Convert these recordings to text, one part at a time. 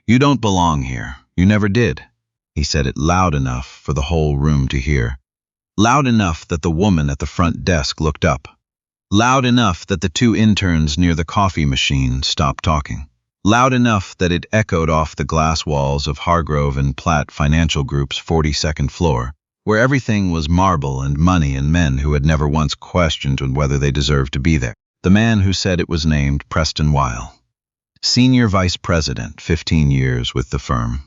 You don't belong here. You never did. He said it loud enough for the whole room to hear. Loud enough that the woman at the front desk looked up. Loud enough that the two interns near the coffee machine stopped talking. Loud enough that it echoed off the glass walls of Hargrove and Platt Financial Group's 42nd floor, where everything was marble and money and men who had never once questioned whether they deserved to be there. The man who said it was named Preston Weil. Senior Vice President, 15 years with the firm.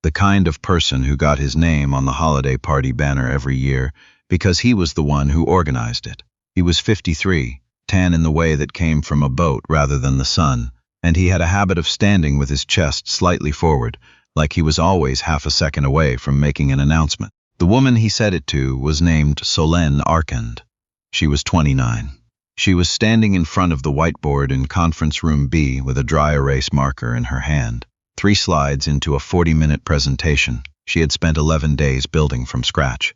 The kind of person who got his name on the holiday party banner every year because he was the one who organized it. He was 53, tan in the way that came from a boat rather than the sun, and he had a habit of standing with his chest slightly forward, like he was always half a second away from making an announcement. The woman he said it to was named Solène Arcand. She was 29. She was standing in front of the whiteboard in conference room B with a dry erase marker in her hand. 3 slides into a 40-minute presentation she had spent 11 days building from scratch.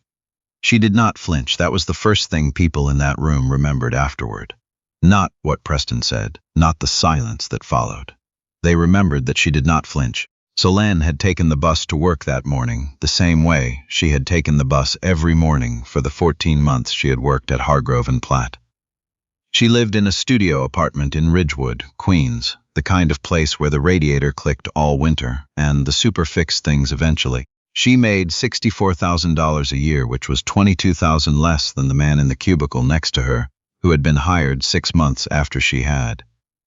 She did not flinch. That was the first thing people in that room remembered afterward. Not what Preston said, not the silence that followed. They remembered that she did not flinch. Solène had taken the bus to work that morning, the same way she had taken the bus every morning for the 14 months she had worked at Hargrove and Platt. She lived in a studio apartment in Ridgewood, Queens, the kind of place where the radiator clicked all winter, and the super fixed things eventually. She made $64,000 a year, which was $22,000 less than the man in the cubicle next to her, who had been hired 6 months after she had.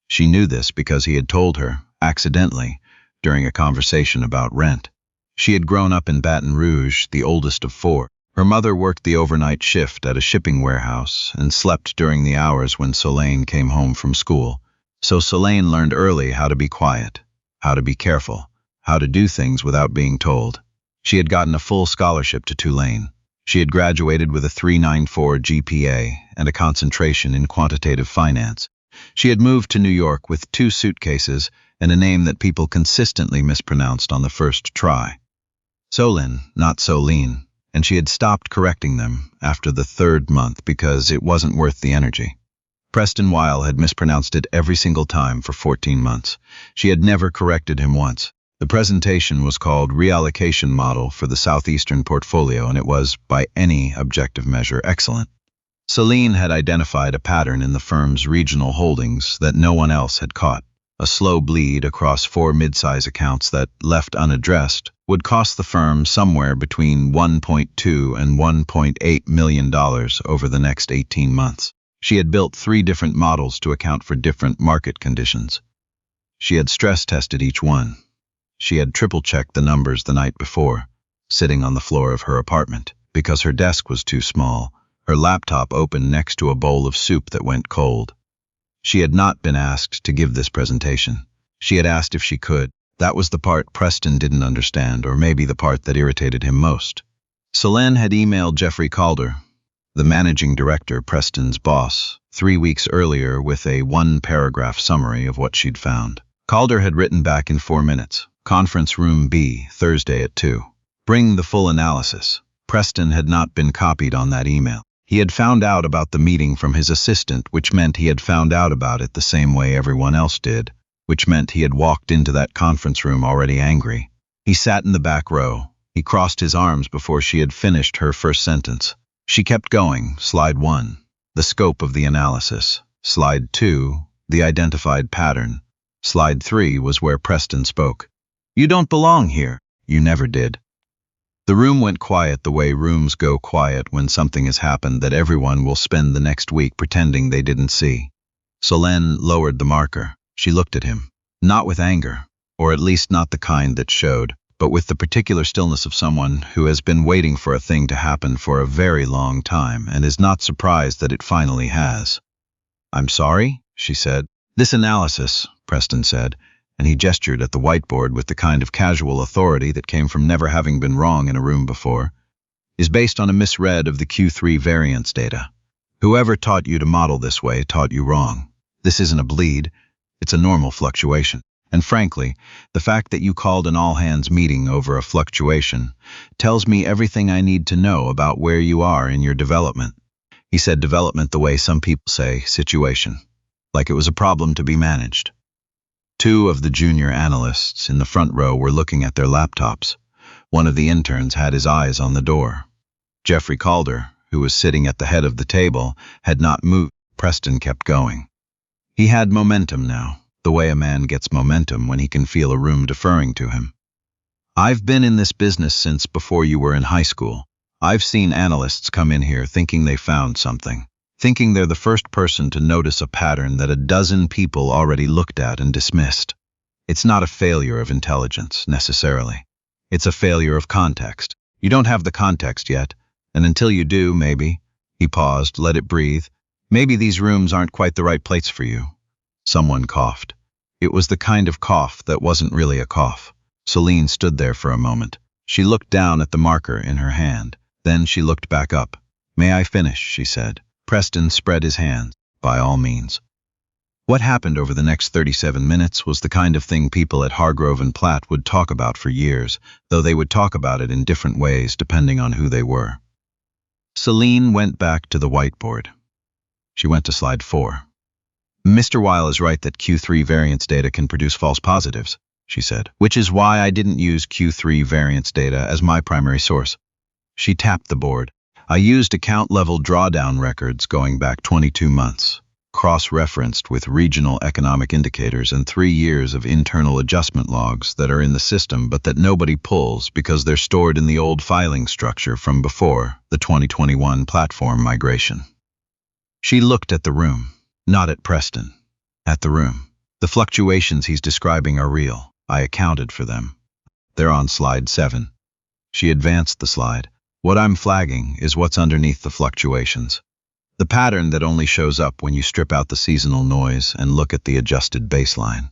She knew this because he had told her, accidentally, during a conversation about rent. She had grown up in Baton Rouge, the oldest of 4. Her mother worked the overnight shift at a shipping warehouse and slept during the hours when Solène came home from school. So Solène learned early how to be quiet, how to be careful, how to do things without being told. She had gotten a full scholarship to Tulane. She had graduated with a 3.94 GPA and a concentration in quantitative finance. She had moved to New York with 2 suitcases and a name that people consistently mispronounced on the first try. Solène, not Solene, and she had stopped correcting them after the 3rd month because it wasn't worth the energy. Preston Weil had mispronounced it every single time for 14 months. She had never corrected him once. The presentation was called Reallocation Model for the Southeastern Portfolio, and it was, by any objective measure, excellent. Solène had identified a pattern in the firm's regional holdings that no one else had caught. A slow bleed across 4 mid-size accounts that, left unaddressed, would cost the firm somewhere between $1.2 and $1.8 million over the next 18 months. She had built 3 different models to account for different market conditions. She had stress-tested each one. She had triple-checked the numbers the night before, sitting on the floor of her apartment. Because her desk was too small, her laptop open next to a bowl of soup that went cold. She had not been asked to give this presentation. She had asked if she could. That was the part Preston didn't understand, or maybe the part that irritated him most. Solène had emailed Jeffrey Calder, the managing director, Preston's boss, 3 weeks earlier with a 1-paragraph summary of what she'd found. Calder had written back in 4 minutes. Conference room B, Thursday at 2. Bring the full analysis. Preston had not been copied on that email. He had found out about the meeting from his assistant, which meant he had found out about it the same way everyone else did, which meant he had walked into that conference room already angry. He sat in the back row. He crossed his arms before she had finished her first sentence. She kept going. Slide 1, the scope of the analysis. Slide 2, the identified pattern. Slide 3 was where Preston spoke. You don't belong here. You never did. The room went quiet the way rooms go quiet when something has happened that everyone will spend the next week pretending they didn't see. Solène lowered the marker. She looked at him, not with anger, or at least not the kind that showed, but with the particular stillness of someone who has been waiting for a thing to happen for a very long time and is not surprised that it finally has. I'm sorry, she said. This analysis, Preston said, and he gestured at the whiteboard with the kind of casual authority that came from never having been wrong in a room before, is based on a misread of the Q3 variance data. Whoever taught you to model this way taught you wrong. This isn't a bleed, it's a normal fluctuation. And frankly, the fact that you called an all-hands meeting over a fluctuation tells me everything I need to know about where you are in your development. He said development the way some people say situation, like it was a problem to be managed. Two of the junior analysts in the front row were looking at their laptops. One of the interns had his eyes on the door. Jeffrey Calder, who was sitting at the head of the table, had not moved. Preston kept going. He had momentum now, the way a man gets momentum when he can feel a room deferring to him. I've been in this business since before you were in high school. I've seen analysts come in here thinking they found something, thinking they're the first person to notice a pattern that a dozen people already looked at and dismissed. It's not a failure of intelligence, necessarily. It's a failure of context. You don't have the context yet, and until you do, maybe. He paused, let it breathe. Maybe these rooms aren't quite the right place for you. Someone coughed. It was the kind of cough that wasn't really a cough. Solène stood there for a moment. She looked down at the marker in her hand. Then she looked back up. May I finish, she said. Preston spread his hands. By all means. What happened over the next 37 minutes was the kind of thing people at Hargrove and Platt would talk about for years, though they would talk about it in different ways depending on who they were. Solène went back to the whiteboard. She went to slide 4. Mr. Weil is right that Q3 variance data can produce false positives, she said, which is why I didn't use Q3 variance data as my primary source. She tapped the board. I used account-level drawdown records going back 22 months, cross-referenced with regional economic indicators and 3 years of internal adjustment logs that are in the system but that nobody pulls because they're stored in the old filing structure from before the 2021 platform migration. She looked at the room, not at Preston, at the room. The fluctuations he's describing are real. I accounted for them. They're on slide 7. She advanced the slide. What I'm flagging is what's underneath the fluctuations. The pattern that only shows up when you strip out the seasonal noise and look at the adjusted baseline.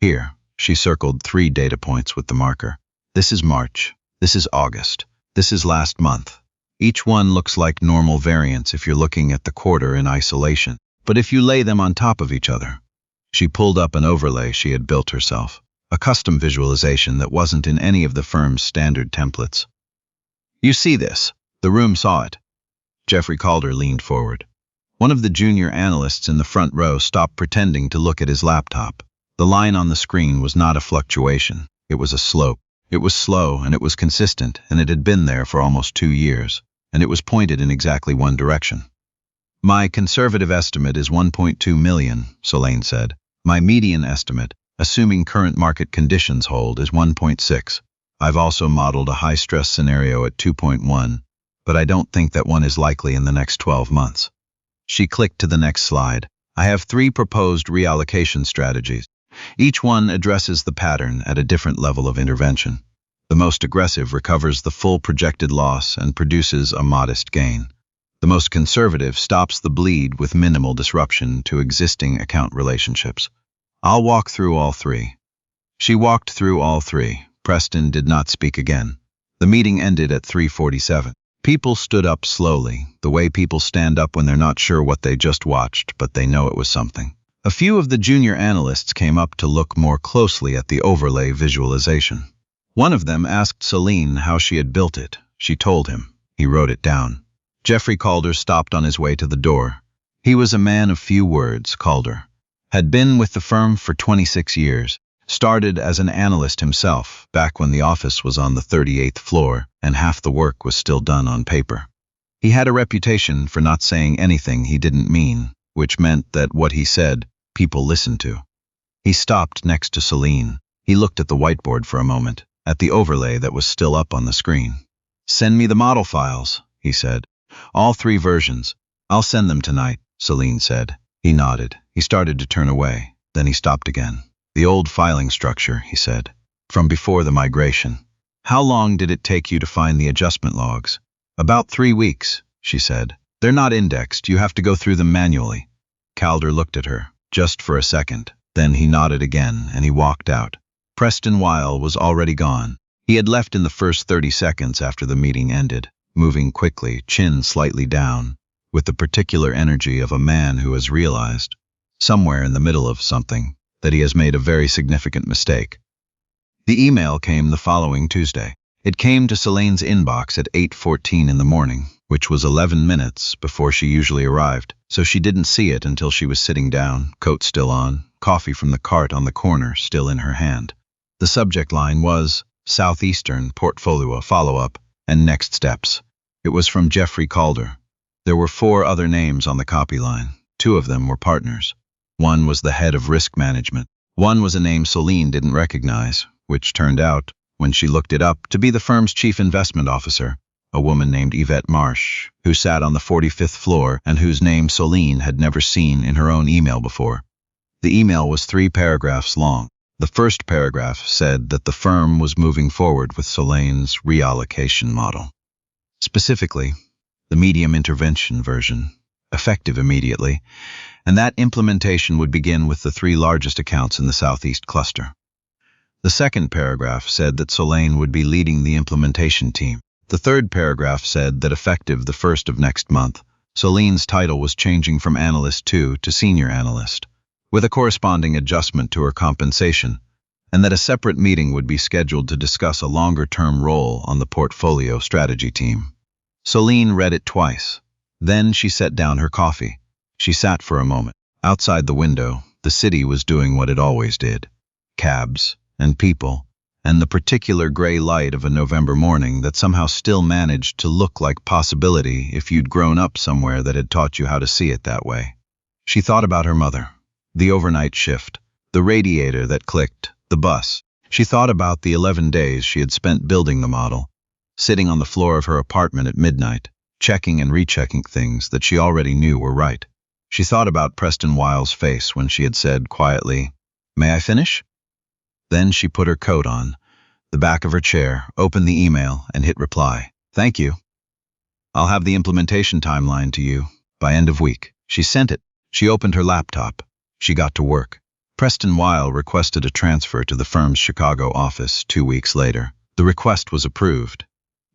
Here, she circled 3 data points with the marker. This is March. This is August. This is last month. Each one looks like normal variance if you're looking at the quarter in isolation. But if you lay them on top of each other. She pulled up an overlay she had built herself, a custom visualization that wasn't in any of the firm's standard templates. You see this. The room saw it. Jeffrey Calder leaned forward. One of the junior analysts in the front row stopped pretending to look at his laptop. The line on the screen was not a fluctuation. It was a slope. It was slow and it was consistent, and it had been there for almost 2 years, and it was pointed in exactly one direction. My conservative estimate is 1.2 million, Solène said. My median estimate, assuming current market conditions hold, is 1.6. I've also modeled a high-stress scenario at 2.1, but I don't think that one is likely in the next 12 months. She clicked to the next slide. I have 3 proposed reallocation strategies. Each one addresses the pattern at a different level of intervention. The most aggressive recovers the full projected loss and produces a modest gain. The most conservative stops the bleed with minimal disruption to existing account relationships. I'll walk through all 3. She walked through all 3. Preston did not speak again. The meeting ended at 3:47. People stood up slowly, the way people stand up when they're not sure what they just watched, but they know it was something. A few of the junior analysts came up to look more closely at the overlay visualization. One of them asked Solène how she had built it. She told him. He wrote it down. Jeffrey Calder stopped on his way to the door. He was a man of few words, Calder. Had been with the firm for 26 years. Started as an analyst himself, back when the office was on the 38th floor and half the work was still done on paper. He had a reputation for not saying anything he didn't mean, which meant that what he said, people listened to. He stopped next to Solène. He looked at the whiteboard for a moment, at the overlay that was still up on the screen. Send me the model files, he said. All 3 versions. I'll send them tonight, Solène said. He nodded. He started to turn away. Then he stopped again. The old filing structure, he said. From before the migration. How long did it take you to find the adjustment logs? About 3 weeks, she said. They're not indexed. You have to go through them manually. Calder looked at her, just for a second. Then he nodded again, and he walked out. Preston Weil was already gone. He had left in the first 30 seconds after the meeting ended, moving quickly, chin slightly down, with the particular energy of a man who has realized, somewhere in the middle of something, that he has made a very significant mistake. The email came the following Tuesday. It came to Solène's inbox at 8:14 in the morning, which was 11 minutes before she usually arrived, so she didn't see it until she was sitting down, coat still on, coffee from the cart on the corner still in her hand. The subject line was Southeastern Portfolio Follow-Up and Next Steps. It was from Jeffrey Calder. There were 4 other names on the copy line. 2 of them were partners. One was the head of risk management. One was a name Solène didn't recognize, which turned out, when she looked it up, to be the firm's chief investment officer, a woman named Yvette Marsh, who sat on the 45th floor and whose name Solène had never seen in her own email before. The email was 3 paragraphs long. The first paragraph said that the firm was moving forward with Solène's reallocation model. Specifically, the medium intervention version, effective immediately, and that implementation would begin with the 3 largest accounts in the Southeast cluster. The second paragraph said that Solène would be leading the implementation team. The third paragraph said that effective the 1st of next month, Solène's title was changing from Analyst 2 to Senior Analyst, with a corresponding adjustment to her compensation, and that a separate meeting would be scheduled to discuss a longer-term role on the portfolio strategy team. Solène read it twice. Then she set down her coffee. She sat for a moment. Outside the window, the city was doing what it always did. Cabs and people, and the particular gray light of a November morning that somehow still managed to look like possibility if you'd grown up somewhere that had taught you how to see it that way. She thought about her mother, the overnight shift, the radiator that clicked, the bus. She thought about the 11 days she had spent building the model, sitting on the floor of her apartment at midnight, checking and rechecking things that she already knew were right. She thought about Preston Wiles' face when she had said quietly, "May I finish?" Then she put her coat on, the back of her chair, opened the email, and hit reply. "Thank you. I'll have the implementation timeline to you by end of week." She sent it. She opened her laptop. She got to work. Preston Wiles requested a transfer to the firm's Chicago office 2 weeks later. The request was approved.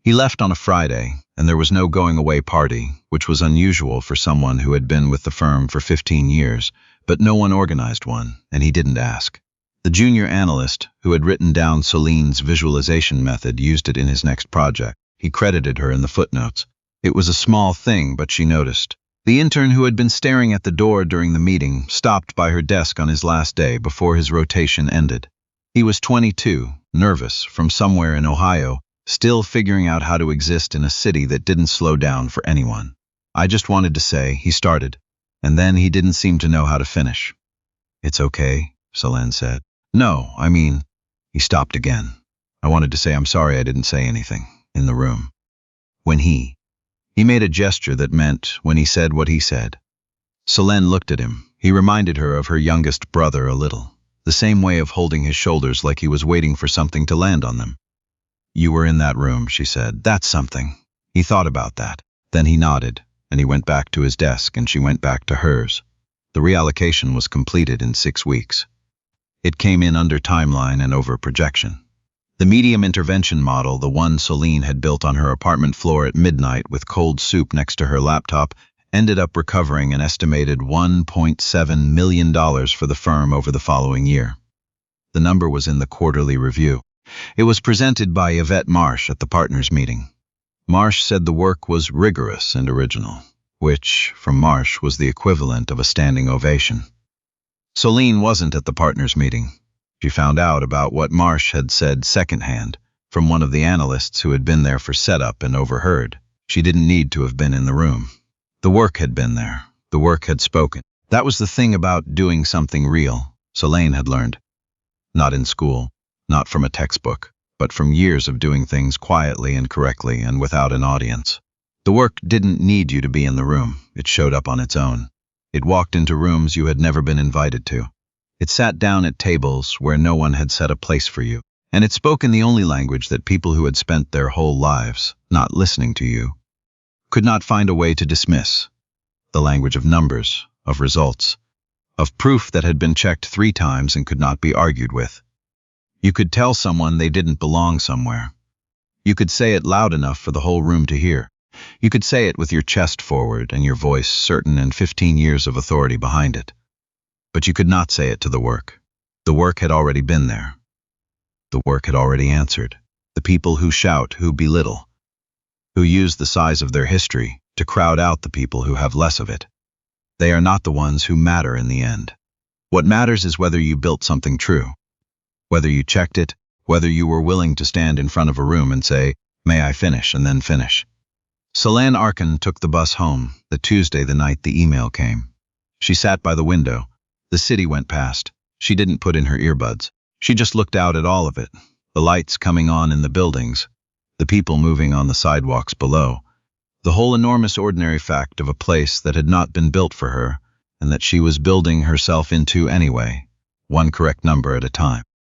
He left on a Friday, and there was no going-away party, which was unusual for someone who had been with the firm for 15 years, but no one organized one, and he didn't ask. The junior analyst, who had written down Solène's visualization method, used it in his next project. He credited her in the footnotes. It was a small thing, but she noticed. The intern who had been staring at the door during the meeting stopped by her desk on his last day before his rotation ended. He was 22, nervous, from somewhere in Ohio, still figuring out how to exist in a city that didn't slow down for anyone. "I just wanted to say," he started, and then he didn't seem to know how to finish. "It's okay," Solène said. "No, I mean," he stopped again. "I wanted to say I'm sorry I didn't say anything in the room. When he made a gesture that meant when he said what he said." Solène looked at him. He reminded her of her youngest brother a little, the same way of holding his shoulders like he was waiting for something to land on them. "You were in that room," she said. "That's something." He thought about that. Then he nodded, and he went back to his desk, and she went back to hers. The reallocation was completed in 6 weeks. It came in under timeline and over projection. The medium intervention model, the one Solène had built on her apartment floor at midnight with cold soup next to her laptop, ended up recovering an estimated $1.7 million for the firm over the following year. The number was in the quarterly review. It was presented by Yvette Marsh at the partners' meeting. Marsh said the work was rigorous and original, which, from Marsh, was the equivalent of a standing ovation. Solène wasn't at the partners' meeting. She found out about what Marsh had said secondhand, from one of the analysts who had been there for setup and overheard. She didn't need to have been in the room. The work had been there. The work had spoken. That was the thing about doing something real, Solène had learned. Not in school, not from a textbook, but from years of doing things quietly and correctly and without an audience. The work didn't need you to be in the room. It showed up on its own. It walked into rooms you had never been invited to. It sat down at tables where no one had set a place for you. And it spoke in the only language that people who had spent their whole lives not listening to you could not find a way to dismiss. The language of numbers, of results, of proof that had been checked 3 times and could not be argued with. You could tell someone they didn't belong somewhere. You could say it loud enough for the whole room to hear. You could say it with your chest forward and your voice certain and 15 years of authority behind it. But you could not say it to the work. The work had already been there. The work had already answered. The people who shout, who belittle, who use the size of their history to crowd out the people who have less of it. They are not the ones who matter in the end. What matters is whether you built something true, whether you checked it, whether you were willing to stand in front of a room and say, "May I finish?" and then finish. Solène Arcand took the bus home, the Tuesday the night the email came. She sat by the window. The city went past. She didn't put in her earbuds. She just looked out at all of it. The lights coming on in the buildings, the people moving on the sidewalks below. The whole enormous ordinary fact of a place that had not been built for her, and that she was building herself into anyway, one correct number at a time.